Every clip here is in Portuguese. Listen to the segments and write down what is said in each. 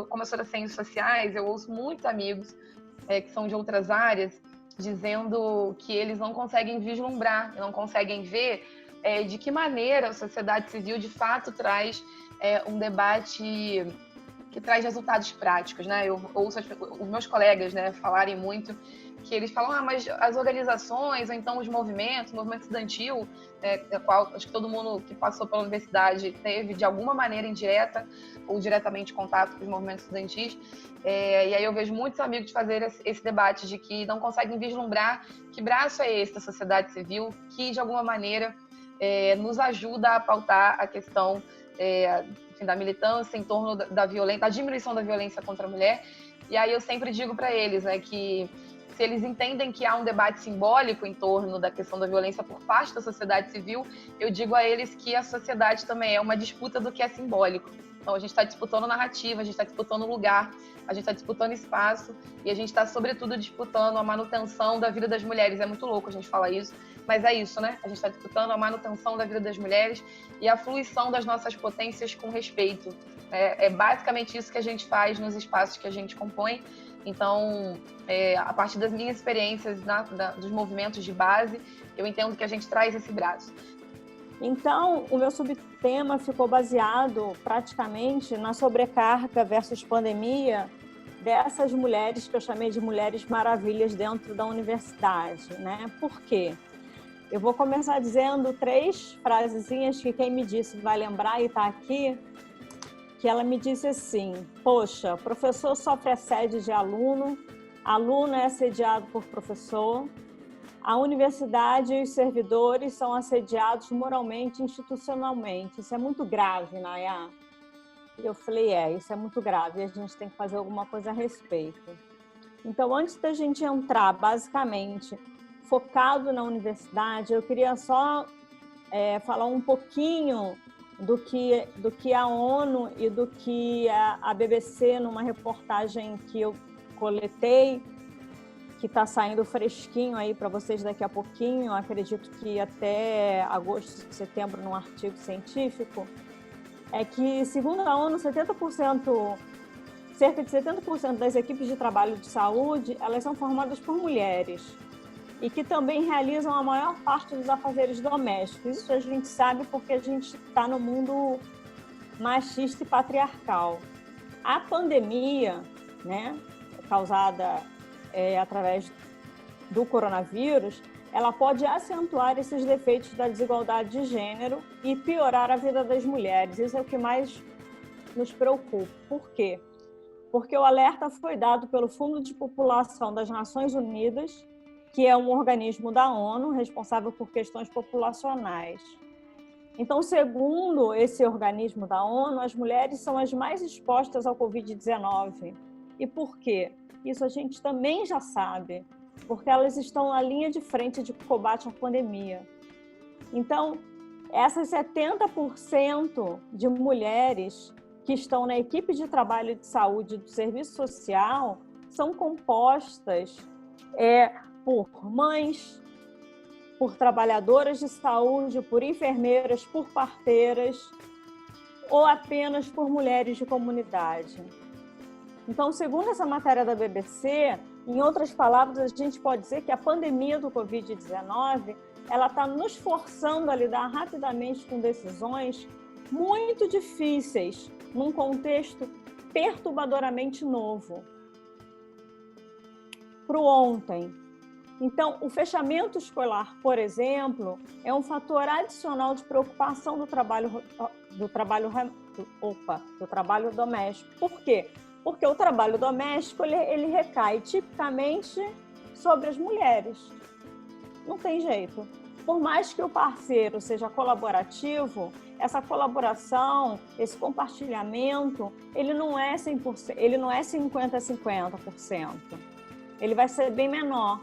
como eu sou das ciências sociais, eu ouço muitos amigos que são de outras áreas, dizendo que eles não conseguem vislumbrar, não conseguem ver de que maneira a sociedade civil, de fato, traz um debate que traz resultados práticos, né? Eu ouço os meus colegas, né, falarem muito que eles falam, mas as organizações, ou então os movimentos, o movimento estudantil, qual acho que todo mundo que passou pela universidade teve, de alguma maneira indireta ou diretamente contato com os movimentos estudantis, e aí eu vejo muitos amigos fazer esse debate de que não conseguem vislumbrar que braço é esse da sociedade civil que, de alguma maneira, nos ajuda a pautar a questão enfim, da militância em torno da violência, da diminuição da violência contra a mulher. E aí eu sempre digo para eles, né, que se eles entendem que há um debate simbólico em torno da questão da violência por parte da sociedade civil, eu digo a eles que a sociedade também é uma disputa do que é simbólico. Então, a gente está disputando narrativa, a gente está disputando lugar, a gente está disputando espaço e a gente está, sobretudo, disputando a manutenção da vida das mulheres. É muito louco a gente falar isso, mas é isso, né? A gente está disputando a manutenção da vida das mulheres e a fruição das nossas potências com respeito. É basicamente isso que a gente faz nos espaços que a gente compõe. Então, a partir das minhas experiências dos movimentos de base, eu entendo que a gente traz esse braço. Então, o meu subtema ficou baseado praticamente na sobrecarga versus pandemia dessas mulheres que eu chamei de mulheres maravilhas dentro da universidade, né? Por quê? Eu vou começar dizendo 3 frasezinhas que quem me disse vai lembrar e está aqui, que ela me disse assim: poxa, professor sofre assédio de aluno, aluno é assediado por professor, a universidade e os servidores são assediados moralmente e institucionalmente. Isso é muito grave, Nayá. E eu falei, isso é muito grave e a gente tem que fazer alguma coisa a respeito. Então, antes da gente entrar, basicamente, focado na universidade, eu queria só falar um pouquinho do que a ONU e do que a BBC, numa reportagem que eu coletei, que está saindo fresquinho aí para vocês daqui a pouquinho, acredito que até agosto, setembro, num artigo científico, é que, segundo a ONU, cerca de 70% das equipes de trabalho de saúde, elas são formadas por mulheres e que também realizam a maior parte dos afazeres domésticos. Isso a gente sabe porque a gente está no mundo machista e patriarcal. A pandemia, né, causada através do coronavírus, ela pode acentuar esses defeitos da desigualdade de gênero e piorar a vida das mulheres. Isso é o que mais nos preocupa. Por quê? Porque o alerta foi dado pelo Fundo de População das Nações Unidas, que é um organismo da ONU responsável por questões populacionais. Então, segundo esse organismo da ONU, as mulheres são as mais expostas ao Covid-19. E por quê? Isso a gente também já sabe, porque elas estão na linha de frente de combate à pandemia. Então, essas 70% de mulheres que estão na equipe de trabalho de saúde do serviço social são compostas por mães, por trabalhadoras de saúde, por enfermeiras, por parteiras ou apenas por mulheres de comunidade. Então, segundo essa matéria da BBC, em outras palavras, a gente pode dizer que a pandemia do Covid-19 ela está nos forçando a lidar rapidamente com decisões muito difíceis, num contexto perturbadoramente novo. Para o ontem. Então, o fechamento escolar, por exemplo, é um fator adicional de preocupação do trabalho doméstico. Por quê? Porque o trabalho doméstico ele recai tipicamente sobre as mulheres. Não tem jeito. Por mais que o parceiro seja colaborativo, essa colaboração, esse compartilhamento, ele não é 100%, ele não é 50-50%. Ele vai ser bem menor.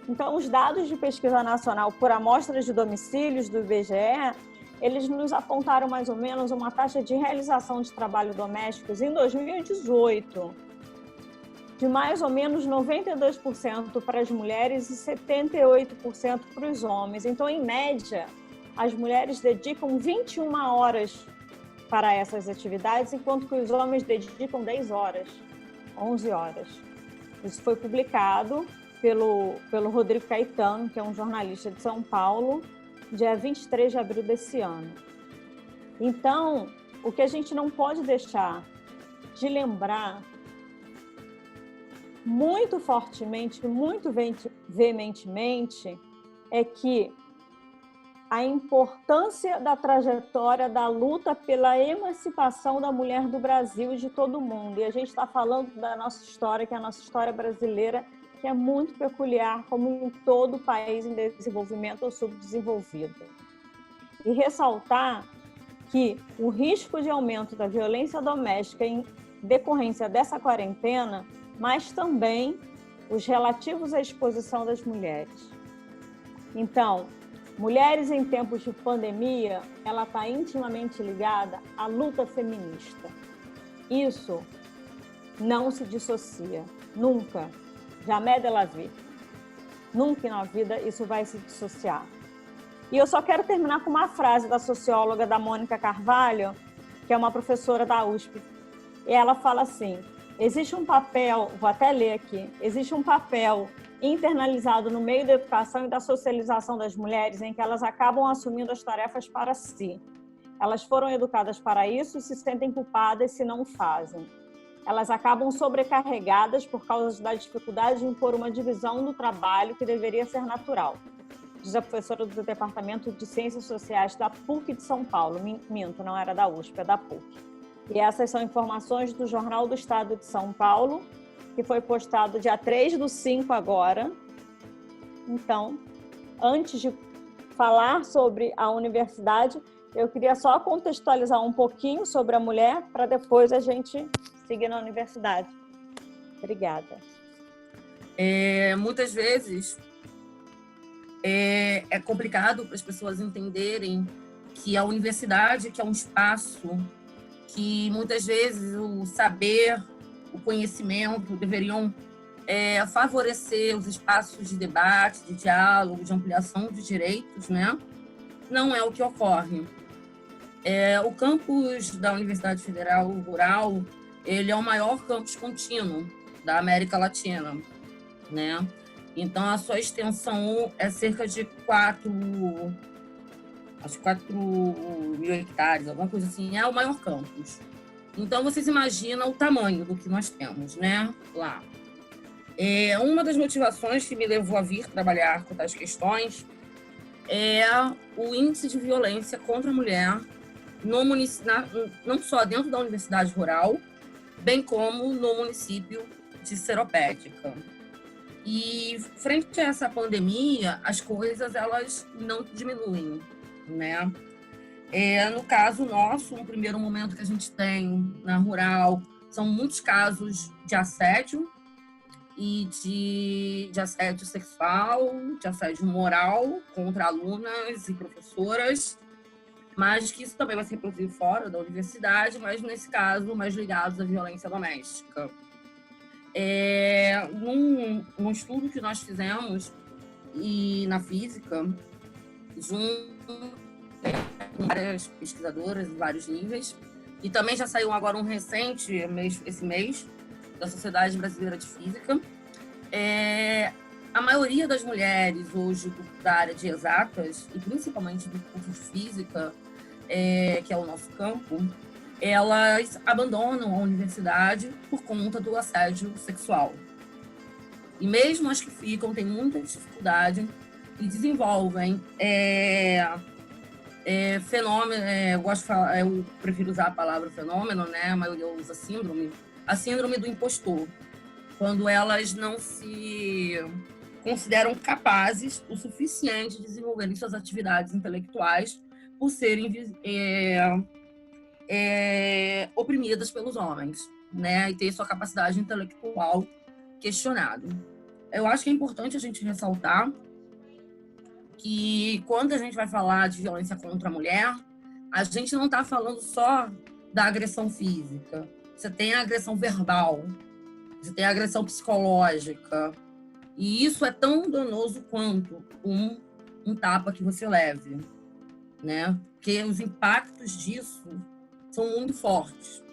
Então, os dados de pesquisa nacional por amostras de domicílios do IBGE, eles nos apontaram mais ou menos uma taxa de realização de trabalho domésticos em 2018 de mais ou menos 92% para as mulheres e 78% para os homens. Então, em média, as mulheres dedicam 21 horas para essas atividades, enquanto que os homens dedicam 10 horas, 11 horas. Isso foi publicado pelo Rodrigo Caetano, que é um jornalista de São Paulo, dia 23 de abril desse ano. Então, o que a gente não pode deixar de lembrar muito fortemente, muito veementemente, é que a importância da trajetória da luta pela emancipação da mulher do Brasil e de todo mundo. E a gente está falando da nossa história, que é a nossa história brasileira, que é muito peculiar, como em todo país em desenvolvimento ou subdesenvolvido. E ressaltar que o risco de aumento da violência doméstica em decorrência dessa quarentena, mas também os relativos à exposição das mulheres. Então, mulheres em tempos de pandemia, ela está intimamente ligada à luta feminista. Isso não se dissocia, nunca. Jamais de la vie. Nunca na vida isso vai se dissociar. E eu só quero terminar com uma frase da socióloga da Mônica Carvalho, que é uma professora da USP. E ela fala assim: existe um papel, vou até ler aqui, existe um papel internalizado no meio da educação e da socialização das mulheres em que elas acabam assumindo as tarefas para si. Elas foram educadas para isso e se sentem culpadas se não o fazem. Elas acabam sobrecarregadas por causa da dificuldade de impor uma divisão do trabalho que deveria ser natural, diz a professora do Departamento de Ciências Sociais da PUC de São Paulo. Minto, não era da USP, é da PUC. E essas são informações do Jornal do Estado de São Paulo, que foi postado dia 3/5 agora. Então, antes de falar sobre a universidade, eu queria só contextualizar um pouquinho sobre a mulher, para depois a gente seguir na universidade. Obrigada. Muitas vezes é complicado para as pessoas entenderem que a universidade, que é um espaço que muitas vezes o saber, o conhecimento deveriam favorecer os espaços de debate, de diálogo, de ampliação de direitos, né? Não é o que ocorre. O campus da Universidade Federal Rural, ele é o maior campus contínuo da América Latina, né? Então, a sua extensão é cerca de 4 mil hectares, alguma coisa assim. É o maior campus. Então, vocês imaginam o tamanho do que nós temos, né, lá. Uma das motivações que me levou a vir trabalhar com tais questões é o índice de violência contra a mulher não só dentro da Universidade Rural, bem como no município de Seropédica. E, frente a essa pandemia, as coisas elas não diminuem, né? No caso nosso, um primeiro momento que a gente tem na Rural, são muitos casos de assédio, e de assédio sexual, de assédio moral contra alunas e professoras, mas que isso também vai se reproduzir fora da universidade, mas nesse caso mais ligados à violência doméstica. Num estudo que nós fizemos e na física, junto com várias pesquisadoras em vários níveis, e também já saiu agora um recente, esse mês, da Sociedade Brasileira de Física. A maioria das mulheres hoje da área de exatas, e principalmente do curso de física, que é o nosso campo, elas abandonam a universidade por conta do assédio sexual. E mesmo as que ficam têm muita dificuldade e desenvolvem fenômeno, eu prefiro usar a palavra fenômeno, né? A maioria usa a síndrome do impostor, quando elas não se consideram capazes o suficiente de desenvolverem suas atividades intelectuais por serem oprimidas pelos homens, né? E ter sua capacidade intelectual questionada. Eu acho que é importante a gente ressaltar que quando a gente vai falar de violência contra a mulher, a gente não está falando só da agressão física. Você tem a agressão verbal, você tem a agressão psicológica, e isso é tão danoso quanto um tapa que você leve, né? Porque os impactos disso são muito fortes.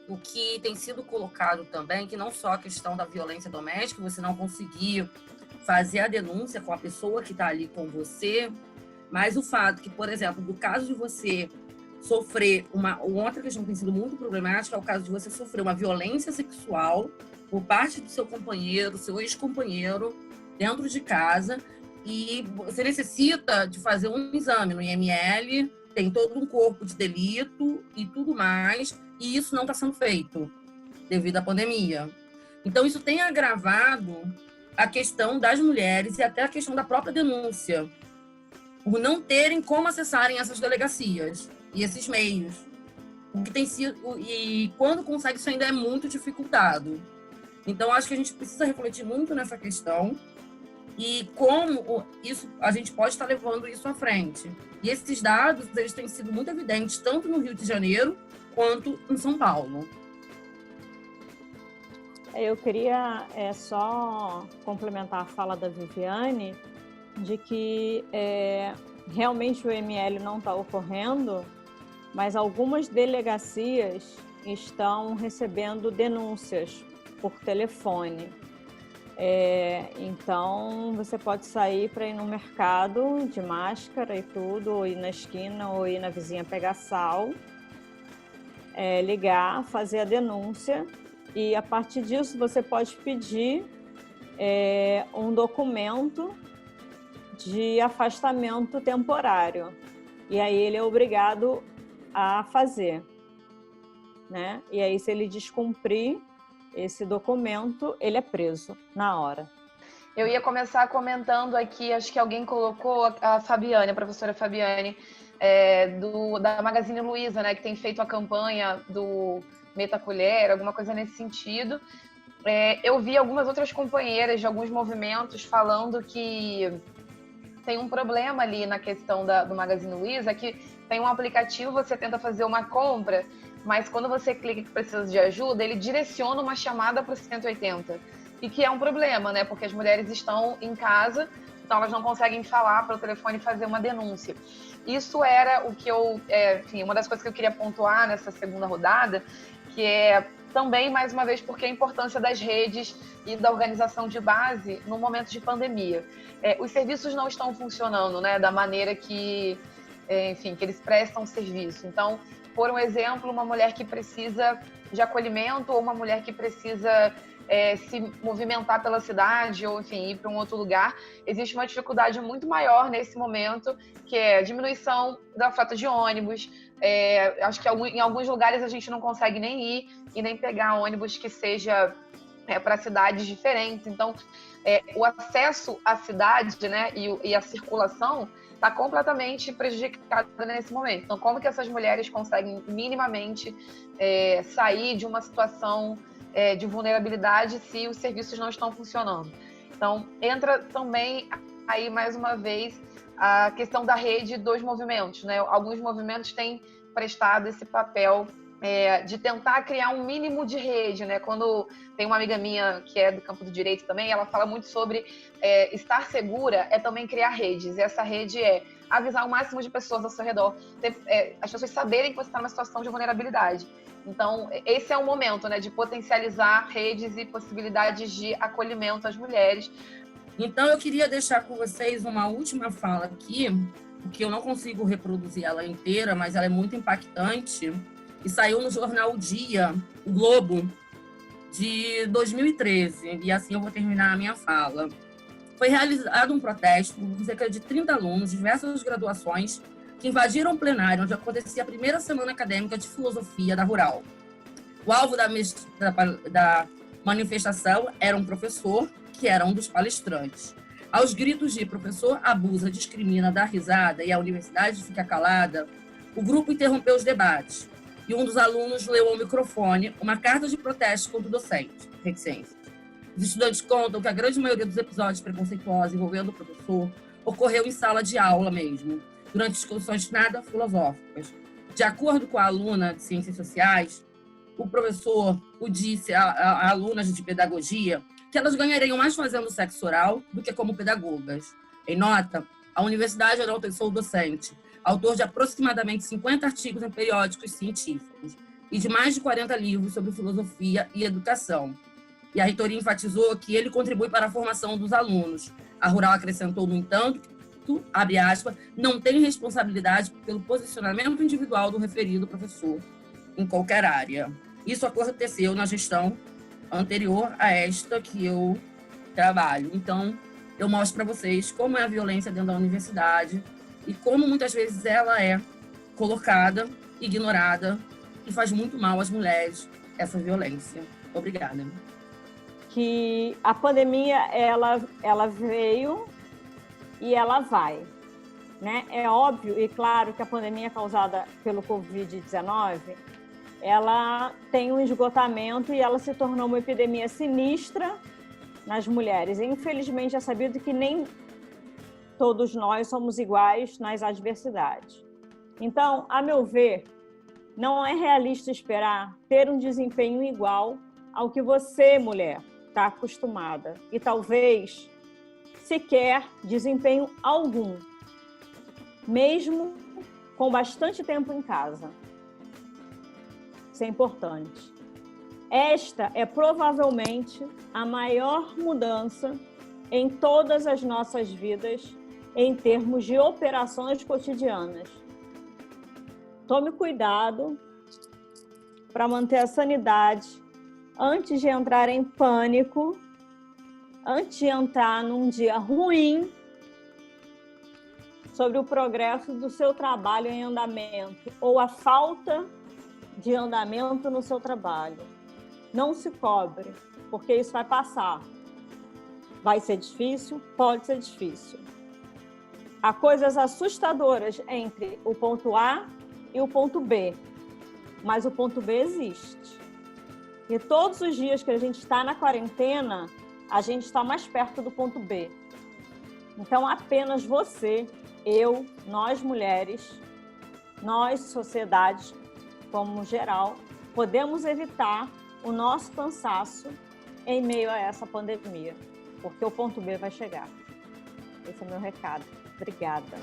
O que tem sido colocado também, que não só a questão da violência doméstica, você não conseguir fazer a denúncia com a pessoa que está ali com você, mas o fato que, por exemplo, do caso de você sofrer uma outra questão que tem sido muito problemática é o caso de você sofrer uma violência sexual por parte do seu companheiro, seu ex-companheiro, dentro de casa, e você necessita de fazer um exame no IML, tem todo um corpo de delito e tudo mais, e isso não está sendo feito devido à pandemia. Então, isso tem agravado a questão das mulheres e até a questão da própria denúncia, por não terem como acessarem essas delegacias e esses meios. O que tem sido, e quando consegue, isso ainda é muito dificultado. Então, acho que a gente precisa refletir muito nessa questão e como isso, a gente pode estar levando isso à frente. E esses dados, eles têm sido muito evidentes, tanto no Rio de Janeiro, quanto em São Paulo. Eu queria só complementar a fala da Viviane, de que realmente o IML não está ocorrendo, mas algumas delegacias estão recebendo denúncias por telefone. Então, você pode sair para ir no mercado de máscara e tudo, ou ir na esquina, ou ir na vizinha pegar sal, ligar, fazer a denúncia, e a partir disso você pode pedir um documento de afastamento temporário. E aí ele é obrigado a fazer, né? E aí, se ele descumprir esse documento, ele é preso na hora. Eu ia começar comentando aqui, acho que alguém colocou a Fabiane, a professora Fabiane, da Magazine Luiza, né, que tem feito a campanha do Meta Colher, alguma coisa nesse sentido. Eu vi algumas outras companheiras de alguns movimentos falando que tem um problema ali na questão do Magazine Luiza, que tem um aplicativo, você tenta fazer uma compra, mas quando você clica que precisa de ajuda, ele direciona uma chamada para o 180. E que é um problema, né? Porque as mulheres estão em casa, então elas não conseguem falar pelo telefone e fazer uma denúncia. Isso era o que enfim, uma das coisas que eu queria pontuar nessa segunda rodada, que é também, mais uma vez, porque a importância das redes e da organização de base no momento de pandemia. Os serviços não estão funcionando, né, da maneira que, enfim, que eles prestam serviço. Então, por um exemplo, uma mulher que precisa de acolhimento ou uma mulher que precisa se movimentar pela cidade ou, enfim, ir para um outro lugar, existe uma dificuldade muito maior nesse momento, que é a diminuição da frota de ônibus. Acho que em alguns lugares a gente não consegue nem ir e nem pegar ônibus que seja para cidades diferentes. Então, o acesso à cidade, né, e a circulação está completamente prejudicada nesse momento. Então, como que essas mulheres conseguem minimamente sair de uma situação de vulnerabilidade se os serviços não estão funcionando? Então, entra também aí, mais uma vez, a questão da rede dos movimentos, né? Alguns movimentos têm prestado esse papel de tentar criar um mínimo de rede, né? Quando tem uma amiga minha que é do campo do direito também, ela fala muito sobre estar segura é também criar redes. E essa rede é avisar o máximo de pessoas ao seu redor, as pessoas saberem que você está numa situação de vulnerabilidade. Então, esse é um momento, né, de potencializar redes e possibilidades de acolhimento às mulheres. Então, eu queria deixar com vocês uma última fala aqui, porque eu não consigo reproduzir ela inteira, mas ela é muito impactante, e saiu no jornal O Dia, o Globo, de 2013, e assim eu vou terminar a minha fala. Foi realizado um protesto por cerca de 30 alunos de diversas graduações que invadiram o plenário onde acontecia a primeira semana acadêmica de filosofia da Rural. O alvo da manifestação era um professor, que era um dos palestrantes. Aos gritos de professor abusa, discrimina, dá risada e a universidade fica calada, o grupo interrompeu os debates e um dos alunos leu ao microfone uma carta de protesto contra o docente, reticência. Os estudantes contam que a grande maioria dos episódios preconceituosos envolvendo o professor ocorreu em sala de aula mesmo, durante discussões nada filosóficas. De acordo com a aluna de Ciências Sociais, o professor disse a alunas de pedagogia que elas ganhariam mais fazendo sexo oral do que como pedagogas. Em nota, a universidade enalteceu o docente, autor de aproximadamente 50 artigos em periódicos científicos e de mais de 40 livros sobre filosofia e educação. E a reitoria enfatizou que ele contribui para a formação dos alunos. A Rural acrescentou, no entanto, abre aspas, não tem responsabilidade pelo posicionamento individual do referido professor em qualquer área. Isso aconteceu na gestão anterior a esta que eu trabalho. Então, eu mostro para vocês como é a violência dentro da universidade e como muitas vezes ela é colocada, ignorada e faz muito mal às mulheres essa violência. Obrigada. Que a pandemia ela veio e ela vai, né? É óbvio e claro que a pandemia causada pelo Covid-19 ela tem um esgotamento e ela se tornou uma epidemia sinistra nas mulheres. E, infelizmente, é sabido que nem todos nós somos iguais nas adversidades. Então, a meu ver, não é realista esperar ter um desempenho igual ao que você, mulher, está acostumada. E talvez sequer desempenho algum, mesmo com bastante tempo em casa. Isso é importante. Esta é provavelmente a maior mudança em todas as nossas vidas em termos de operações cotidianas. Tome cuidado para manter a sanidade antes de entrar em pânico, antes de entrar num dia ruim sobre o progresso do seu trabalho em andamento ou a falta de andamento no seu trabalho. Não se cobre, porque isso vai passar. Vai ser difícil? Pode ser difícil. Há coisas assustadoras entre o ponto A e o ponto B, mas o ponto B existe. E todos os dias que a gente está na quarentena, a gente está mais perto do ponto B. Então, apenas você, eu, nós mulheres, nós, sociedades, como geral, podemos evitar o nosso cansaço em meio a essa pandemia, porque o ponto B vai chegar. Esse é o meu recado. Obrigada.